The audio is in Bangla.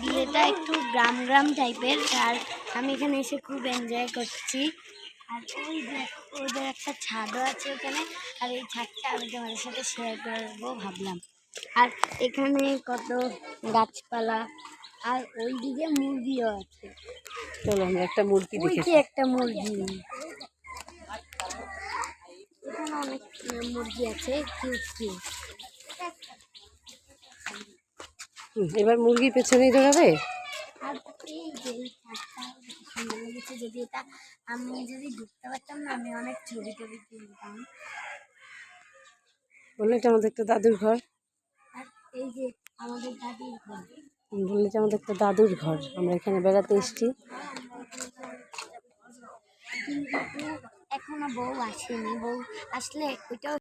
বিয়েটা একটু গ্রাম গ্রাম টাইপের, আর আমি এখানে এসে খুব এনজয় করছি। আর ওদের একটা ছাদও আছে ওখানে, আর এই ছাদটা আমি তোমাদের সাথে শেয়ার করবো ভাবলাম। আর এখানে কত গাছপালা, আর ওইদিকে মুরগিও আছে। চলো আমরা একটা মুরগি দেখি। একটা মুরগি, এখানে অনেক মুরগি আছে কিউট কিউট। এবার মুরগির পেছনেই দৌড়াবে। আর এই যে সুন্দর লেগেছে, যদি এটা আমি যদি ঢুকতে পারতাম না, আমি অনেক ছবি টবি তুলতাম। বললে এটা আমাদের একটা দাদুর ঘর। আর এই যে আমাদের দাদির ঘর। বললে যে আমাদের একটা দাদুর ঘর, আমরা এখানে বেড়াতে এসেছি। কিন্তু এখনো বউ আসেনি, বউ আসলে ওইটাও